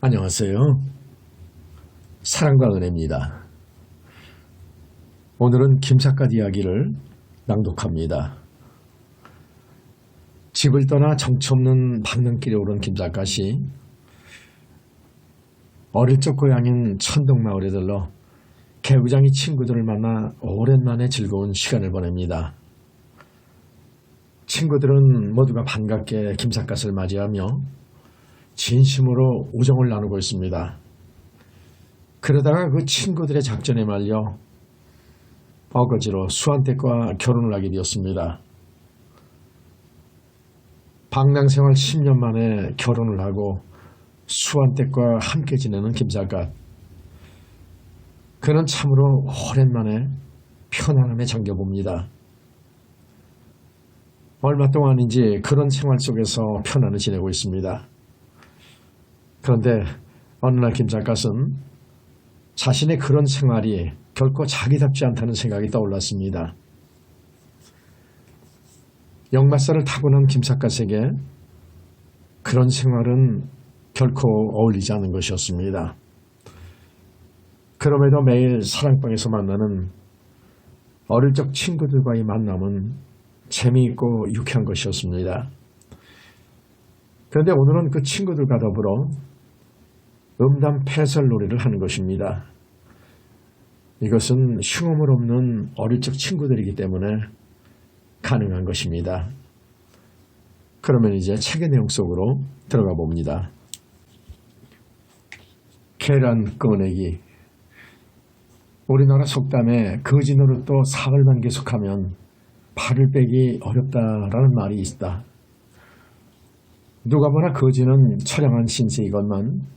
안녕하세요. 사랑과 은혜입니다. 오늘은 김삿갓 이야기를 낭독합니다. 집을 떠나 정처 없는 밤눈길에 오른 김삿갓이 어릴 적 고향인 천동마을에 들러 개구장이 친구들을 만나 오랜만에 즐거운 시간을 보냅니다. 친구들은 모두가 반갑게 김삿갓을 맞이하며 진심으로 우정을 나누고 있습니다. 그러다가 그 친구들의 작전에 말려 어거지로 수한댁과 결혼을 하게 되었습니다. 방랑생활 10년 만에 결혼을 하고 수한댁과 함께 지내는 김삿갓. 그는 참으로 오랜만에 편안함에 잠겨봅니다. 얼마 동안인지 그런 생활 속에서 편안히 지내고 있습니다. 그런데 어느 날 김삿갓은 자신의 그런 생활이 결코 자기답지 않다는 생각이 떠올랐습니다. 역마살을 타고난 김삿갓에게 그런 생활은 결코 어울리지 않은 것이었습니다. 그럼에도 매일 사랑방에서 만나는 어릴 적 친구들과의 만남은 재미있고 유쾌한 것이었습니다. 그런데 오늘은 그 친구들과 더불어 음담 패설 놀이를 하는 것입니다. 이것은 흉음을 없는 어릴 적 친구들이기 때문에 가능한 것입니다. 그러면 이제 책의 내용 속으로 들어가 봅니다. 계란 꺼내기. 우리나라 속담에 거지 노릇도 사흘만 계속하면 발을 빼기 어렵다라는 말이 있다. 누가 보나 거지는 처량한 신세이건만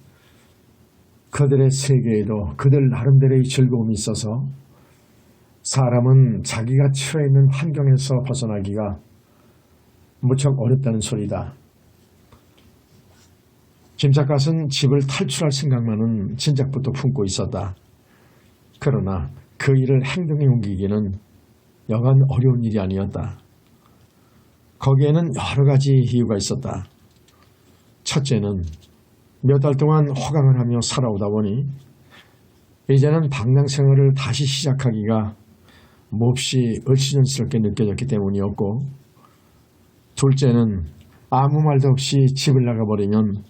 그들의 세계에도 그들 나름대로의 즐거움이 있어서 사람은 자기가 처해 있는 환경에서 벗어나기가 무척 어렵다는 소리다. 김삿갓은 집을 탈출할 생각만은 진작부터 품고 있었다. 그러나 그 일을 행동에 옮기기는 여간 어려운 일이 아니었다. 거기에는 여러 가지 이유가 있었다. 첫째는 몇 달 동안 호강을 하며 살아오다 보니 이제는 방랑생활을 다시 시작하기가 몹시 을씨년스럽게 느껴졌기 때문이었고, 둘째는 아무 말도 없이 집을 나가버리면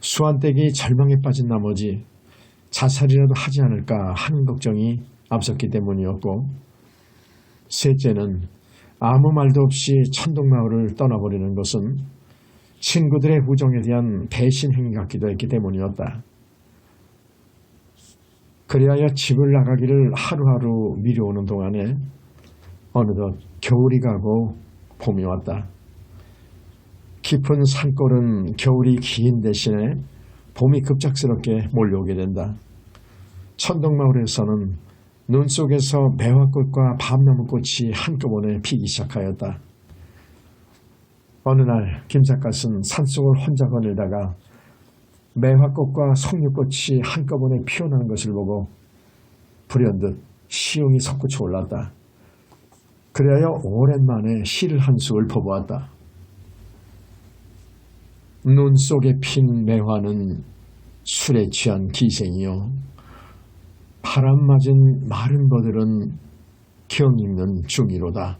수한댁이 절망에 빠진 나머지 자살이라도 하지 않을까 하는 걱정이 앞섰기 때문이었고, 셋째는 아무 말도 없이 천동마을을 떠나버리는 것은 친구들의 우정에 대한 배신 행위 같기도 했기 때문이었다. 그리하여 집을 나가기를 하루하루 미뤄오는 동안에 어느덧 겨울이 가고 봄이 왔다. 깊은 산골은 겨울이 긴 대신에 봄이 급작스럽게 몰려오게 된다. 천동마을에서는 눈 속에서 매화꽃과 밤나무꽃이 한꺼번에 피기 시작하였다. 어느 날 김삿갓은 산속을 혼자 거닐다가 매화꽃과 석류꽃이 한꺼번에 피어나는 것을 보고 불현듯 시흥이 솟구쳐 올랐다. 그리하여 오랜만에 시를 한 수 읊어보았다. 눈 속에 핀 매화는 술에 취한 기생이요, 바람 맞은 마른 버들은 경 읽는 중이로다.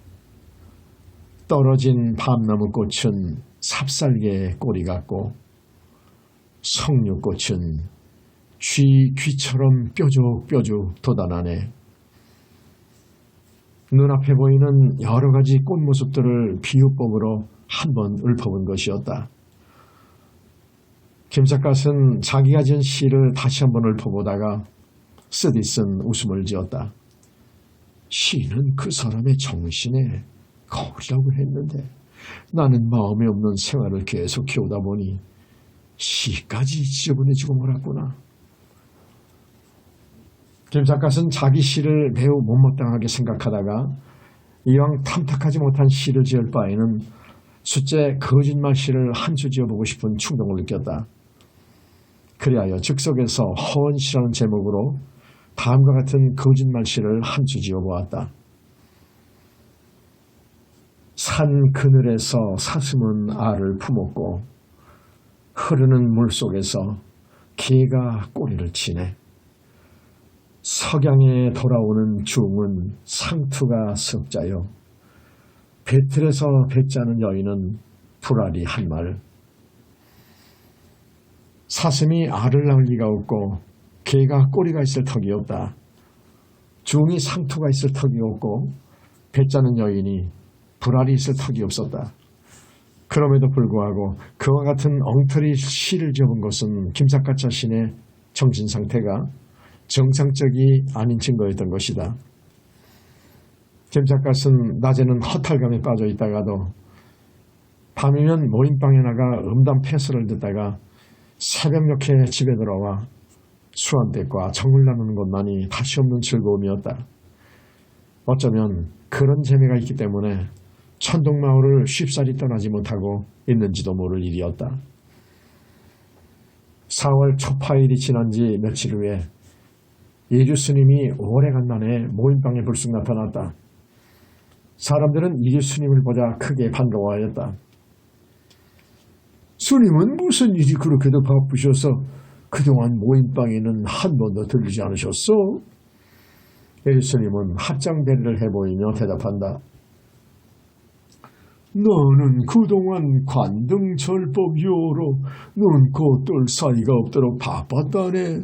떨어진 밤나무꽃은 삽살개의 꼬리 같고 석류꽃은 귀처럼 뾰족뾰족 돋아나네. 눈앞에 보이는 여러 가지 꽃 모습들을 비유법으로 한번 읊어본 것이었다. 김삿갓은 자기가 지은 시를 다시 한번 읊어보다가 쓰디쓴 웃음을 지었다. 시는 그 사람의 정신에 거울이라고 했는데 나는 마음에 없는 생활을 계속 키우다 보니 시까지 지저분해지고 말았구나. 김삿갓은 자기 시를 매우 못마땅하게 생각하다가 이왕 탐탁하지 못한 시를 지을 바에는 숫째 거짓말 시를 한 수 지어보고 싶은 충동을 느꼈다. 그리하여 즉석에서 허언시라는 제목으로 다음과 같은 거짓말 시를 한 수 지어보았다. 산 그늘에서 사슴은 알을 품었고 흐르는 물 속에서 개가 꼬리를 치네. 석양에 돌아오는 중은 상투가 석자요. 배틀에서 배짜는 여인은 불알이 한 말. 사슴이 알을 낳을 리가 없고 개가 꼬리가 있을 턱이 없다. 중이 상투가 있을 턱이 없고 배짜는 여인이 불알이 있을 턱이 없었다. 그럼에도 불구하고 그와 같은 엉터리 시를 지어본 것은 김작가 자신의 정신상태가 정상적이 아닌 증거였던 것이다. 김작가는 낮에는 허탈감에 빠져 있다가도 밤이면 모임방에 나가 음담 패설을 듣다가 새벽녘에 집에 들어와 수완댁과 정을 나누는 것만이 다시 없는 즐거움이었다. 어쩌면 그런 재미가 있기 때문에 천동마을을 쉽사리 떠나지 못하고 있는지도 모를 일이었다. 4월 초파일이 지난 지 며칠 후에 이주 스님이 오래간만에 모임방에 불쑥 나타났다. 사람들은 이주 스님을 보자 크게 반가워하였다. 스님은 무슨 일이 그렇게도 바쁘셔서 그동안 모임방에는 한 번도 들리지 않으셨어? 이주 스님은 합장배를 해보이며 대답한다. 너는 그동안 관등절법요로 눈코 뜰 사이가 없도록 바빴다네.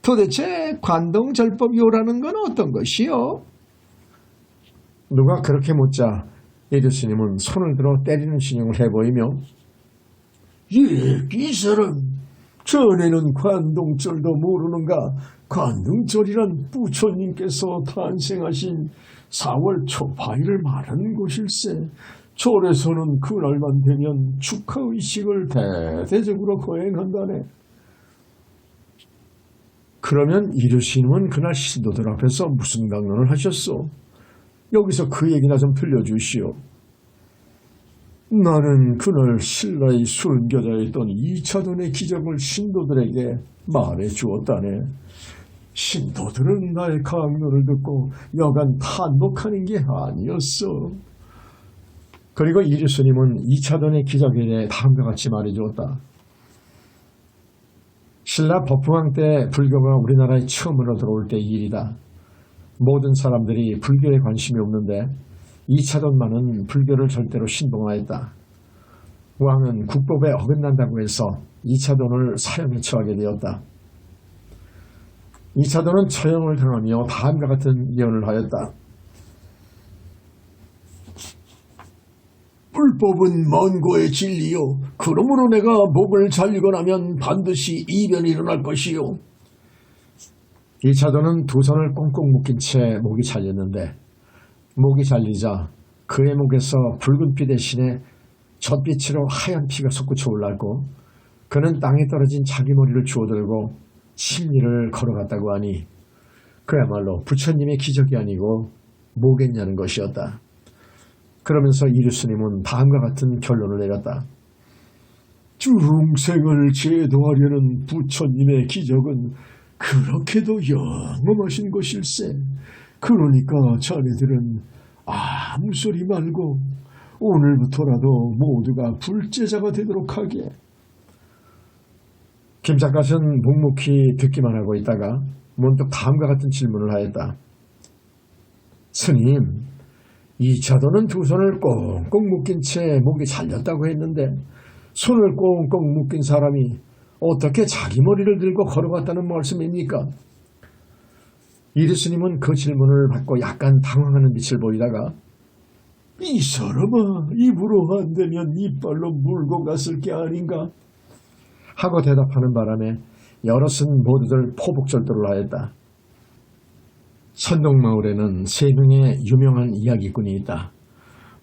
도대체 관등절법요라는 건 어떤 것이요? 누가 그렇게 묻자 이주 스님은 손을 들어 때리는 신용을 해보이며 이 사람 전에는 관동절도 모르는가? 관등절이란 부처님께서 탄생하신 4월 초파일을 말하는 것일세. 절에서는 그날만 되면 축하의식을 대대적으로 거행한다네. 그러면 이주 스님은 그날 신도들 앞에서 무슨 강론을 하셨소? 여기서 그 얘기나 좀 들려주시오. 나는 그날 신라의 순교자였던 이차돈의 기적을 신도들에게 말해주었다네. 신도들은 나의 강론을 듣고 여간 탄복하는 게 아니었어. 그리고 이주 스님은 이차돈의 기적에 대해 다음과 같이 말해주었다. 신라 법흥왕 때 불교가 우리나라에 처음으로 들어올 때의 일이다. 모든 사람들이 불교에 관심이 없는데 이차돈만은 불교를 절대로 신봉하였다. 왕은 국법에 어긋난다고 해서 이차돈을 사형에 처하게 되었다. 이차돈은 처형을 당하며 다음과 같은 예언을 하였다. 불법은 먼고의 진리요. 그러므로 내가 목을 잘리고 나면 반드시 이변이 일어날 것이요. 이차돈은 두 손을 꽁꽁 묶인 채 목이 잘렸는데 목이 잘리자 그의 목에서 붉은 피 대신에 젖빛으로 하얀 피가 솟구쳐 올랐고 그는 땅에 떨어진 자기 머리를 주워들고 십리를 걸어갔다고 하니 그야말로 부처님의 기적이 아니고 뭐겠냐는 것이었다. 그러면서 이주 스님은 다음과 같은 결론을 내렸다. 중생을 제도하려는 부처님의 기적은 그렇게도 영험하신 것일세. 그러니까 자네들은 아무 소리 말고 오늘부터라도 모두가 불제자가 되도록 하게. 김작가는 묵묵히 듣기만 하고 있다가 문득 다음과 같은 질문을 하였다. 스님, 이차돈은 두 손을 꽁꽁 묶인 채 목이 잘렸다고 했는데 손을 꽁꽁 묶인 사람이 어떻게 자기 머리를 들고 걸어갔다는 말씀입니까? 이주 스님은 그 질문을 받고 약간 당황하는 빛을 보이다가 이 사람아, 입으로 안 되면 이빨로 물고 갔을 게 아닌가? 하고 대답하는 바람에 여럿은 모두들 포복절도를 하였다. 선동마을에는 세 명의 유명한 이야기꾼이 있다.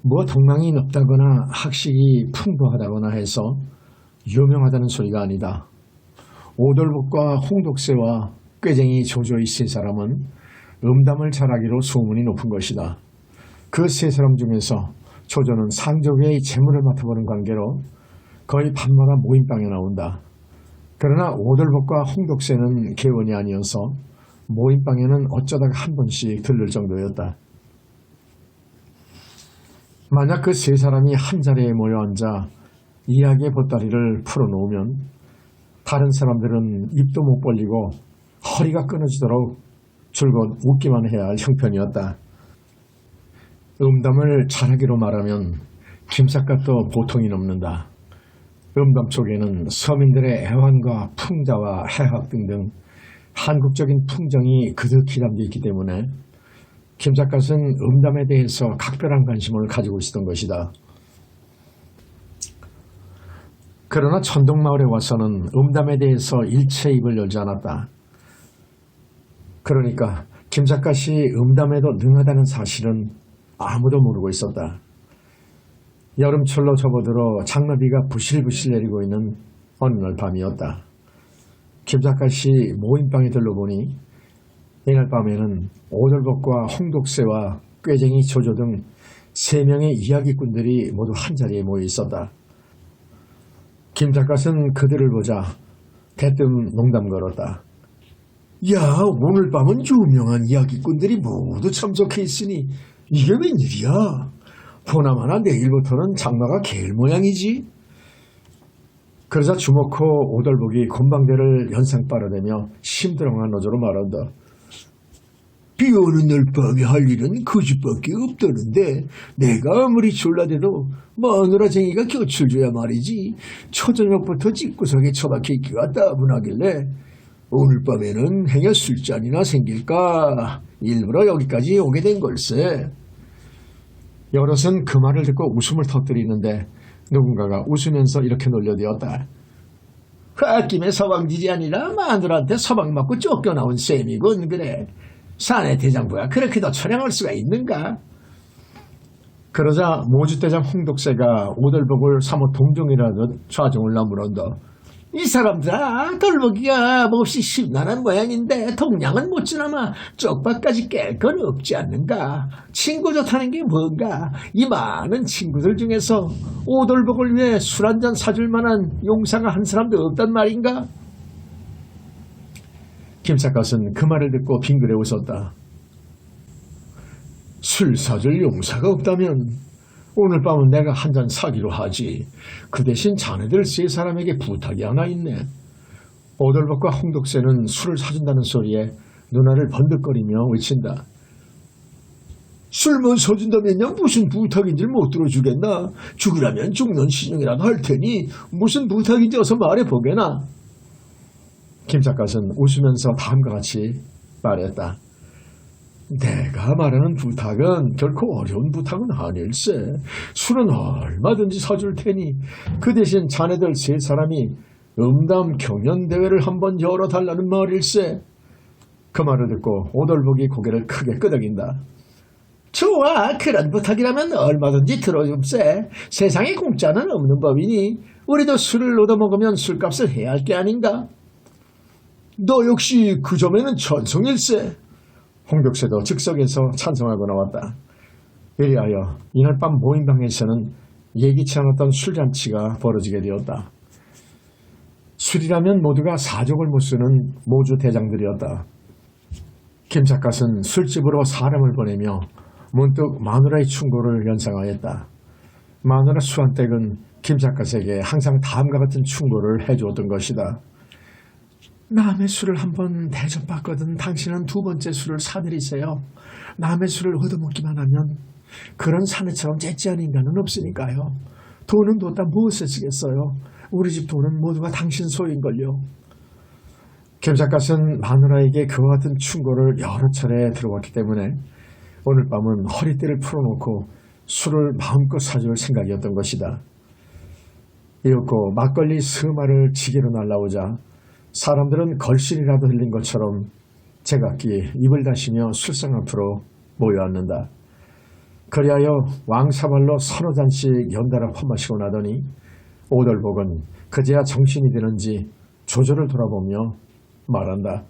뭐 덕망이 높다거나 학식이 풍부하다거나 해서 유명하다는 소리가 아니다. 오돌복과 홍독새와 꾀쟁이 조조의 세 사람은 음담을 잘하기로 소문이 높은 것이다. 그 세 사람 중에서 조조는 상조회의 재물을 맡아보는 관계로 거의 밤마다 모임방에 나온다. 그러나 오돌복과 홍독새는 개원이 아니어서 모임방에는 어쩌다가 한 번씩 들를 정도였다. 만약 그 세 사람이 한 자리에 모여 앉아 이야기의 보따리를 풀어놓으면 다른 사람들은 입도 못 벌리고 허리가 끊어지도록 줄곧 웃기만 해야 할 형편이었다. 음담을 잘하기로 말하면 김삿갓도 보통이 넘는다. 음담 속에는 서민들의 애환과 풍자와 해학 등등 한국적인 풍정이 그득 기담되어 있기 때문에 김삿갓은 음담에 대해서 각별한 관심을 가지고 있었던 것이다. 그러나 천동마을에 와서는 음담에 대해서 일체 입을 열지 않았다. 그러니까 김삿갓이 음담에도 능하다는 사실은 아무도 모르고 있었다. 여름철로 접어들어 장마비가 부실부실 내리고 있는 어느 날 밤이었다. 김삿갓이 모임방에 들러보니 이날 밤에는 오돌복과 홍독새와 꾀쟁이 조조 등 3명의 이야기꾼들이 모두 한자리에 모여 있었다. 김삿갓은 그들을 보자 대뜸 농담 걸었다. 야, 오늘 밤은 유명한 이야기꾼들이 모두 참석해 있으니 이게 웬일이야? 보나마나 내일부터는 장마가 개일 모양이지. 그러자 주먹코 오돌복이 곤방대를 연상 빨아대며 심드렁한 어조로 말한다. 비 오는 날 밤에 할 일은 그 집밖에 없다는데 내가 아무리 졸라대도 마누라쟁이가 곁을 줘야 말이지. 초저녁부터 집구석에 처박혀 있기가 따분하길래 오늘 밤에는 행여 술잔이나 생길까 일부러 여기까지 오게 된 걸세. 여럿은 그 말을 듣고 웃음을 터뜨리는데 누군가가 웃으면서 이렇게 놀려대었다. 홧김에 서방지지 아니라 마누라한테 서방 맞고 쫓겨나온 셈이군. 그래, 사내 대장부가 그렇게도 처량할 수가 있는가? 그러자 모주대장 홍독새가 오돌복을 사뭇 동정이라듯 좌정을 나무란다. 이 사람들아, 돌보기가 몹시 심란한 모양인데 동량은 못지나마 쪽박까지 깰 건 없지 않는가? 친구 좋다는 게 뭔가? 이 많은 친구들 중에서 오돌복을 위해 술 한잔 사줄 만한 용사가 한 사람도 없단 말인가? 김삿갓은 그 말을 듣고 빙그레 웃었다. 술 사줄 용사가 없다면 오늘 밤은 내가 한 잔 사기로 하지. 그 대신 자네들 3사람에게 부탁이 하나 있네. 오돌복과 홍독새는 술을 사준다는 소리에 누나를 번득거리며 외친다. 술만 사준다면야 무슨 부탁인지 못 들어주겠나? 죽으라면 죽는 신용이라도 할 테니 무슨 부탁인지 어서 말해보게나. 김삿갓은 웃으면서 다음과 같이 말했다. 내가 말하는 부탁은 결코 어려운 부탁은 아닐세. 술은 얼마든지 사줄 테니 그 대신 자네들 3사람이 음담 경연대회를 한번 열어달라는 말일세. 그 말을 듣고 오돌복이 고개를 크게 끄덕인다. 좋아, 그런 부탁이라면 얼마든지 들어줍세. 세상에 공짜는 없는 법이니 우리도 술을 얻어먹으면 술값을 해야 할 게 아닌가? 너 역시 그 점에는 천성일세. 홍독새도 즉석에서 찬성하고 나왔다. 이리하여 이날 밤 모임방에서는 예기치 않았던 술잔치가 벌어지게 되었다. 술이라면 모두가 사족을 못쓰는 모주 대장들이었다. 김삿갓은 술집으로 사람을 보내며 문득 마누라의 충고를 연상하였다. 마누라 수한댁은 김삿갓에게 항상 다음과 같은 충고를 해주었던 것이다. 남의 술을 한번 대접받거든 당신은 2번째 술을 사들이세요. 남의 술을 얻어먹기만 하면 그런 사내처럼 째째한 인간은 없으니까요. 돈은 뒀다 무엇에 쓰겠어요. 우리 집 돈은 모두가 당신 소유인걸요. 김삿갓은 마누라에게 그와 같은 충고를 여러 차례 들어왔기 때문에 오늘 밤은 허리띠를 풀어놓고 술을 마음껏 사줄 생각이었던 것이다. 이윽고 막걸리 스마를 지게로 날라오자 사람들은 걸신이라도 흘린 것처럼 제각기 입을 다시며 술상 앞으로 모여앉는다. 그리하여 왕사발로 서너 잔씩 연달아 퍼마시고 나더니 오돌복은 그제야 정신이 드는지 조조를 돌아보며 말한다.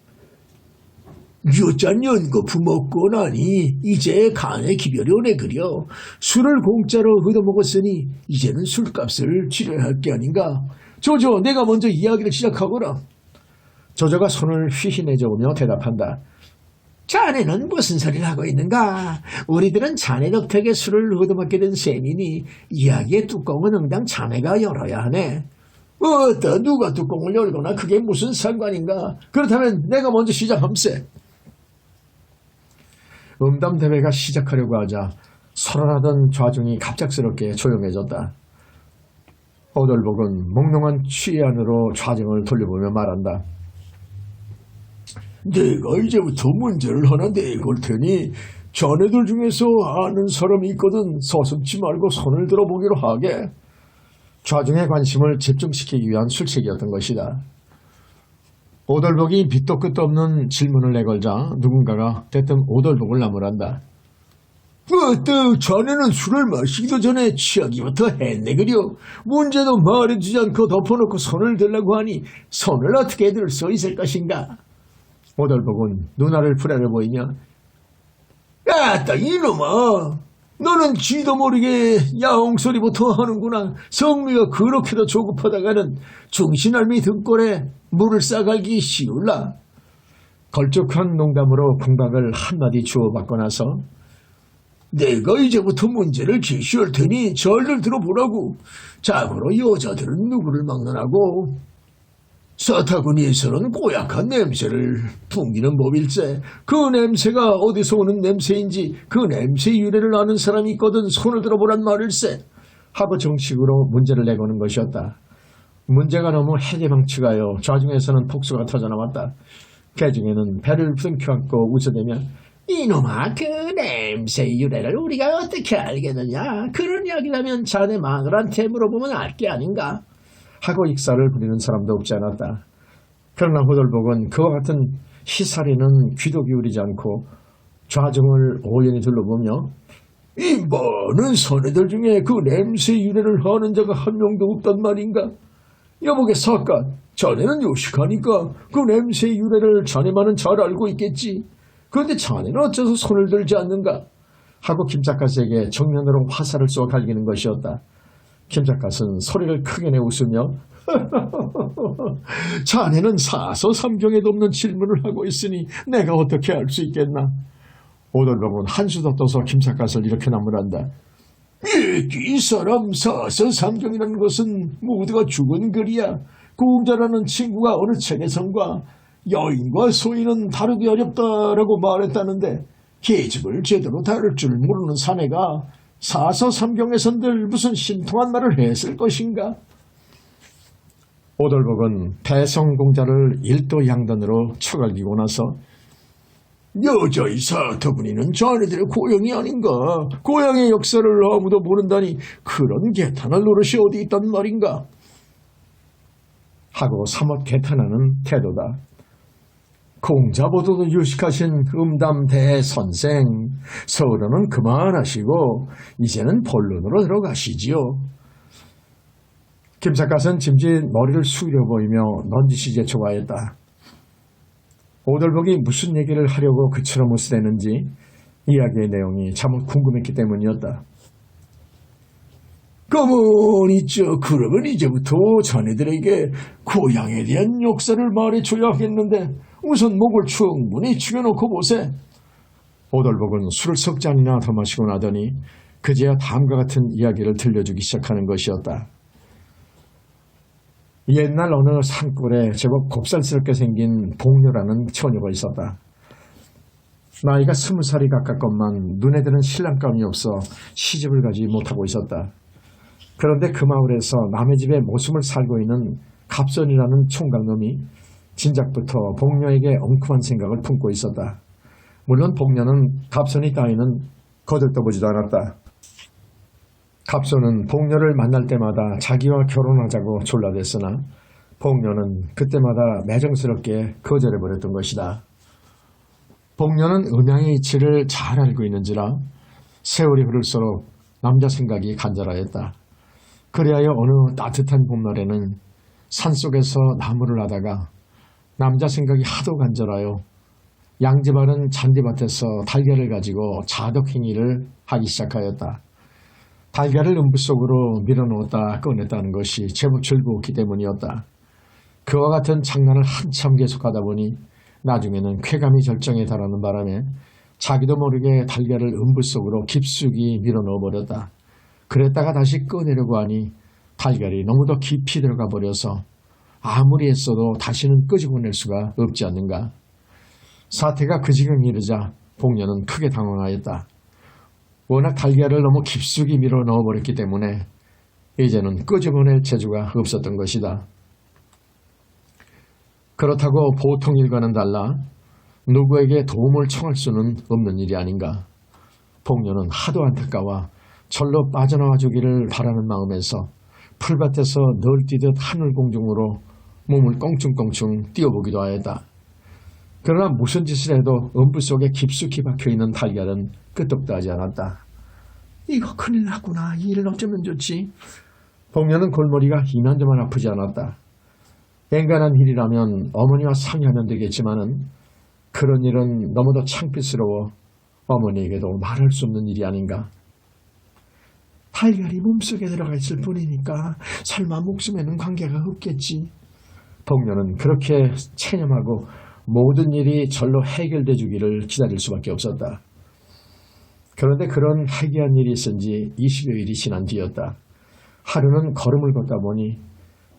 여잔 연거푸 먹고 나니 이제 간에 기별이 오네 그려. 술을 공짜로 얻어먹었으니 이제는 술값을 치러야 할 게 아닌가. 조조, 내가 먼저 이야기를 시작하거라. 조조가 손을 휘휘 내저으며 대답한다. 자네는 무슨 소리를 하고 있는가? 우리들은 자네 덕택에 술을 얻어먹게 된 셈이니 이야기의 뚜껑은 응당 자네가 열어야 하네. 어따 누가 뚜껑을 열거나 그게 무슨 상관인가. 그렇다면 내가 먼저 시작함세. 음담대회가 시작하려고 하자 설안하던 좌중이 갑작스럽게 조용해졌다. 오돌복은 몽롱한 취해 안으로 좌중을 돌려보며 말한다. 내가 이제부터 문제를 하나 내걸 테니 자네들 중에서 아는 사람이 있거든 서슴지 말고 손을 들어보기로 하게. 좌중의 관심을 집중시키기 위한 술책이었던 것이다. 오돌복이 밑도 끝도 없는 질문을 내걸자 누군가가 대뜸 오돌복을 나무란다. 어떠 자네는 술을 마시기도 전에 취하기부터 했네 그려. 문제도 말해주지 않고 덮어놓고 손을 들라고 하니 손을 어떻게 들 수 있을 것인가. 오돌복은 누나를 부라려 보이며 아따 이놈아, 너는 쥐도 모르게 야옹소리부터 하는구나. 성미가 그렇게도 조급하다가는 중신할미 등골에 물을 싸갈기 쉬울라. 걸쭉한 농담으로 궁박을 한마디 주워받고 나서 내가 이제부터 문제를 제시할 테니 잘들 들어보라고. 자고로 여자들은 누구를 막론하고 사타구니에서는 고약한 냄새를 풍기는 법일세. 그 냄새가 어디서 오는 냄새인지 그 냄새 유래를 아는 사람이 있거든 손을 들어보란 말일세. 하고 정식으로 문제를 내거는 것이었다. 문제가 너무 해괴망측하여 좌중에서는 폭소가 터져나왔다. 개중에는 배를 부둥켜 안고 웃어대며 이놈아, 그 냄새 유래를 우리가 어떻게 알겠느냐. 그런 이야기라면 자네 마누라한테 물어보면 알 게 아닌가. 하고 익사를 부리는 사람도 없지 않았다. 그러나 호돌복은 그와 같은 희살에는 귀도 기울이지 않고 좌중을 오연히 둘러보며 이 많은 선애들 중에 그 냄새 유래를 아는 자가 한 명도 없단 말인가. 여보게 사갓, 자네는 요식하니까 그 냄새 유래를 자네만은 잘 알고 있겠지. 그런데 자네는 어째서 손을 들지 않는가. 하고 김작갓에게 정면으로 화살을 쏘아 갈기는 것이었다. 김작갓은 소리를 크게 내 웃으며 자네는 사서삼경에도 없는 질문을 하고 있으니 내가 어떻게 알 수 있겠나. 오돌복은 한수도 떠서 김작갓을 이렇게 나무란다. 이 사람 사서삼경이라는 것은 모두가 죽은 글이야. 공자라는 친구가 어느 책에선가 여인과 소인은 다루기 어렵다라고 말했다는데 계집을 제대로 다룰 줄 모르는 사내가 사서삼경에선들 무슨 신통한 말을 했을 것인가. 오돌복은 대성공자를 일도양단으로 쳐갈기고 나서 여자의 사터분이는 자네들의 고향이 아닌가. 고향의 역사를 아무도 모른다니 그런 개탄할 노릇이 어디 있단 말인가. 하고 사뭇 개탄하는 태도다. 공자보다도 유식하신 음담대 선생, 서론은 그만하시고 이제는 본론으로 들어가시지요. 김작갓은 짐짓 머리를 숙여 보이며 넌지시 좋아했다. 오돌복이 무슨 얘기를 하려고 그처럼 웃으대는지 이야기의 내용이 참으로 궁금했기 때문이었다. 가만있죠. 그러면 이제부터 자네들에게 고향에 대한 역사를 말해줘야겠는데 우선 목을 충분히 죽여놓고 보세. 오돌복은 술을 석 잔이나 더 마시고 나더니 그제야 다음과 같은 이야기를 들려주기 시작하는 것이었다. 옛날 어느 산골에 제법 곱살스럽게 생긴 복녀라는 처녀가 있었다. 나이가 20살이 가깝건만 눈에 드는 신랑감이 없어 시집을 가지 못하고 있었다. 그런데 그 마을에서 남의 집에 모숨을 살고 있는 갑선이라는 총각놈이 진작부터 복녀에게 엉큼한 생각을 품고 있었다. 물론 복녀는 갑선이 따위는 거들떠보지도 않았다. 갑선은 복녀를 만날 때마다 자기와 결혼하자고 졸라댔으나 복녀는 그때마다 매정스럽게 거절해버렸던 것이다. 복녀는 음양의 이치를 잘 알고 있는지라 세월이 흐를수록 남자 생각이 간절하였다. 그리하여 어느 따뜻한 봄날에는 산속에서 나무를 하다가 남자 생각이 하도 간절하여 양지바른 잔디밭에서 달걀을 가지고 자덕행위를 하기 시작하였다. 달걀을 음부 속으로 밀어넣었다 꺼냈다는 것이 제법 즐거웠기 때문이었다. 그와 같은 장난을 한참 계속하다 보니 나중에는 쾌감이 절정에 달하는 바람에 자기도 모르게 달걀을 음부 속으로 깊숙이 밀어넣어버렸다. 그랬다가 다시 꺼내려고 하니 달걀이 너무도 깊이 들어가 버려서 아무리 애써도 다시는 끄집어낼 수가 없지 않는가. 사태가 그 지경에 이르자 복녀는 크게 당황하였다. 워낙 달걀을 너무 깊숙이 밀어 넣어버렸기 때문에 이제는 끄집어낼 재주가 없었던 것이다. 그렇다고 보통 일과는 달라 누구에게 도움을 청할 수는 없는 일이 아닌가. 복녀는 하도 안타까워 절로 빠져나와 주기를 바라는 마음에서 풀밭에서 널뛰듯 하늘 공중으로 몸을 껑충껑충 띄워보기도 하였다. 그러나 무슨 짓을 해도 음부 속에 깊숙이 박혀있는 달걀은 끄떡도 하지 않았다. 이거 큰일 났구나. 이 일은 어쩌면 좋지. 복녀는 골머리가 이만저만 아프지 않았다. 앵간한 일이라면 어머니와 상의하면 되겠지만은 그런 일은 너무도 창피스러워 어머니에게도 말할 수 없는 일이 아닌가. 달걀이 몸속에 들어가 있을 뿐이니까 설마 목숨에는 관계가 없겠지. 복녀는 그렇게 체념하고 모든 일이 절로 해결돼 주기를 기다릴 수밖에 없었다. 그런데 그런 해괴한 일이 있은 지 20여일이 지난 뒤였다. 하루는 걸음을 걷다 보니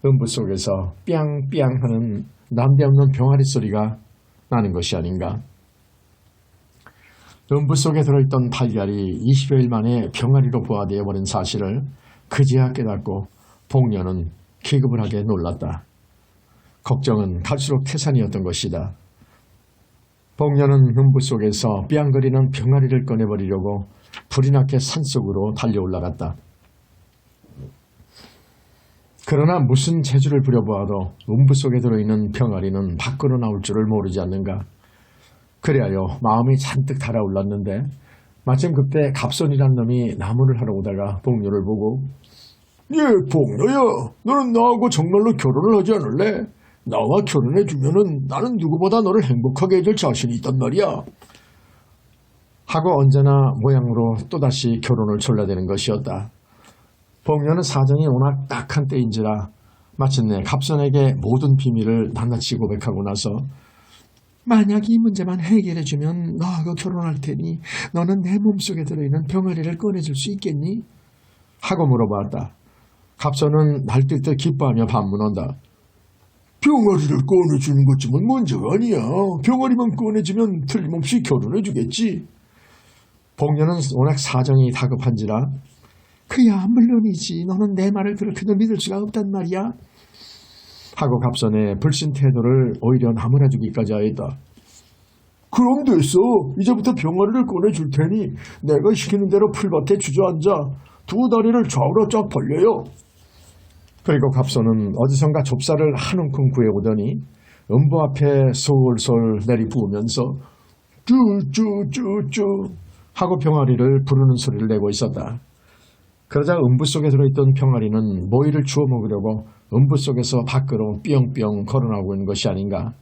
음부 속에서 삐앙삐앙 하는 남대없는 병아리 소리가 나는 것이 아닌가. 음부 속에 들어있던 달걀이 20여일 만에 병아리로 부화되어 버린 사실을 그제야 깨닫고 복녀는 기겁을 하게 놀랐다. 걱정은 갈수록 태산이었던 것이다. 복녀는 음부 속에서 삐앙거리는 병아리를 꺼내버리려고 불이 나게 산속으로 달려 올라갔다. 그러나 무슨 재주를 부려보아도 음부 속에 들어있는 병아리는 밖으로 나올 줄을 모르지 않는가. 그래하여 마음이 잔뜩 달아올랐는데 마침 그때 갑손이란 놈이 나무를 하러 오다가 복녀를 보고 예, 복녀야, 너는 나하고 정말로 결혼을 하지 않을래? 나와 결혼해주면은 나는 누구보다 너를 행복하게 해줄 자신이 있단 말이야. 하고 언제나 모양으로 또다시 결혼을 졸라대는 것이었다. 복녀는 사정이 워낙 딱한 때인지라 마침내 갑선에게 모든 비밀을 낱낱이 고백하고 나서 만약 이 문제만 해결해주면 너하고 결혼할 테니 너는 내 몸속에 들어있는 병아리를 꺼내줄 수 있겠니? 하고 물어봤다. 갑선은 날뛸 기뻐하며 반문한다. 병아리를 꺼내주는 것쯤은 문제가 아니야. 병아리만 꺼내주면 틀림없이 결혼해주겠지. 복녀는 워낙 사정이 다급한지라 그야 물론이지. 너는 내 말을 그렇게도 믿을 수가 없단 말이야. 하고 갑선의 불신 태도를 오히려 나무라주기까지 하였다. 그럼 됐어. 이제부터 병아리를 꺼내줄 테니 내가 시키는 대로 풀밭에 주저앉아 두 다리를 좌우로 쫙 벌려요. 그리고 갑선은 어디선가 좁쌀을 한 움큼 구해오더니 음부 앞에 솔솔 내리부으면서 쭈쭈쭈쭈 하고 병아리를 부르는 소리를 내고 있었다. 그러자 음부 속에 들어있던 병아리는 모이를 주워 먹으려고 음부 속에서 밖으로 삐용삐용 걸어나오고 있는 것이 아닌가.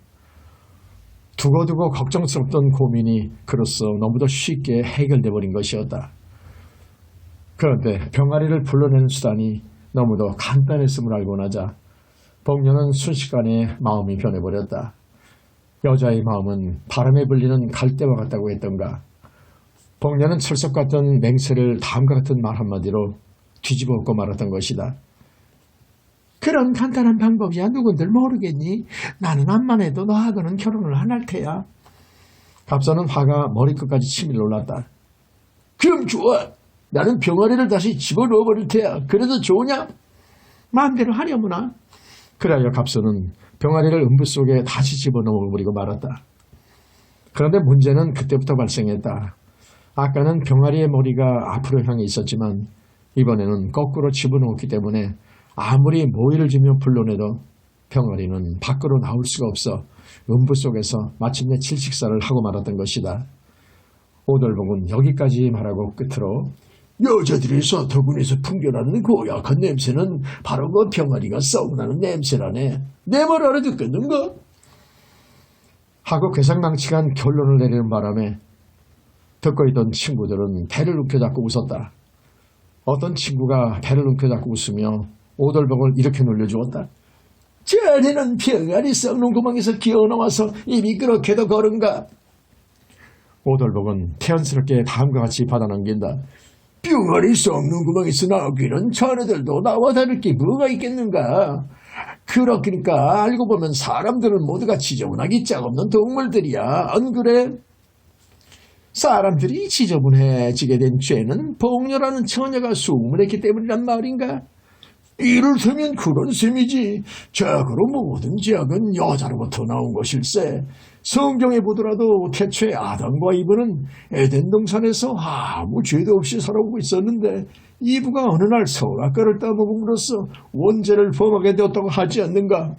두고두고 걱정스럽던 고민이 그로써 너무도 쉽게 해결돼 버린 것이었다. 그런데 병아리를 불러내는 수단이 너무도 간단했음을 알고 나자 복녀는 순식간에 마음이 변해버렸다. 여자의 마음은 바람에 불리는 갈대와 같다고 했던가. 복녀는 철석 같던 맹세를 다음과 같은 말 한마디로 뒤집어 엎고 말았던 것이다. 그런 간단한 방법이야 누군들 모르겠니? 나는 암만 해도 너하고는 결혼을 안 할 테야. 갑선은 화가 머리끝까지 치밀어 올랐다. 그럼 좋아. 나는 병아리를 다시 집어넣어버릴 테야. 그래도 좋으냐? 마음대로 하려무나. 그래야 갑선은 병아리를 음부 속에 다시 집어넣어버리고 말았다. 그런데 문제는 그때부터 발생했다. 아까는 병아리의 머리가 앞으로 향해 있었지만 이번에는 거꾸로 집어넣었기 때문에 아무리 모이를 주며 불러내도 병아리는 밖으로 나올 수가 없어 음부 속에서 마침내 칠식사를 하고 말았던 것이다. 오돌복은 여기까지 말하고 끝으로 여자들의 서터군에서 풍겨나는 고약한 냄새는 바로 그 병아리가 썩나는 냄새라네. 내 말 알아듣겠는가? 하고 괴상망측한 결론을 내리는 바람에 듣고 있던 친구들은 배를 움켜잡고 웃었다. 어떤 친구가 배를 움켜잡고 웃으며 오돌복을 이렇게 놀려주었다. 자네는 병아리 썩는 구멍에서 기어나와서 입이 그렇게도 거른가? 오돌복은 태연스럽게 다음과 같이 받아넘긴다. 뿅아리 썩는 구멍에서 나오기는 자네들도 나와 다를 게 뭐가 있겠는가. 그러니까 알고 보면 사람들은 모두가 지저분하기 짝없는 동물들이야. 안 그래? 사람들이 지저분해지게 된 죄는 복녀라는 처녀가 수음을 했기 때문이란 말인가? 이를테면 그런 셈이지. 죄악으로 모든 죄악은 여자로부터 나온 것일세. 성경에 보더라도 태초에 아담과 이브는 에덴 동산에서 아무 죄도 없이 살아오고 있었는데 이브가 어느 날 선악과를 따먹음으로써 원죄를 범하게 되었다고 하지 않는가?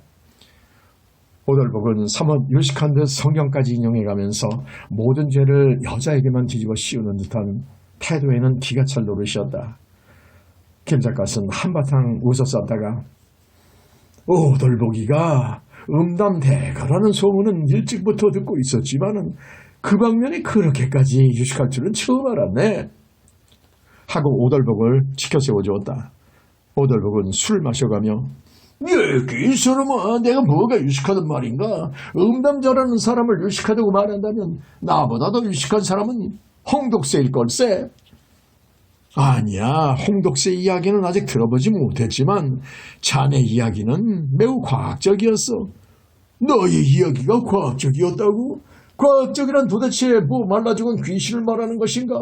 오돌복은 사뭇 유식한 듯 성경까지 인용해가면서 모든 죄를 여자에게만 뒤집어 씌우는 듯한 태도에는 기가 찰 노릇이었다. 김 작가는 한바탕 웃었었다가 오돌복이가 음담대가라는 소문은 일찍부터 듣고 있었지만은 그 방면에 그렇게까지 유식할 줄은 처음 알았네 하고 오돌복을 지켜 세워주었다. 오돌복은 술을 마셔가며 이 사람아, 내가 뭐가 유식하단 말인가? 음담 잘하는 사람을 유식하다고 말한다면 나보다 더 유식한 사람은 홍독새일 걸세. 아니야, 홍독새 이야기는 아직 들어보지 못했지만 자네 이야기는 매우 과학적이었어. 너의 이야기가 과학적이었다고? 과학적이란 도대체 뭐 말라 죽은 귀신을 말하는 것인가?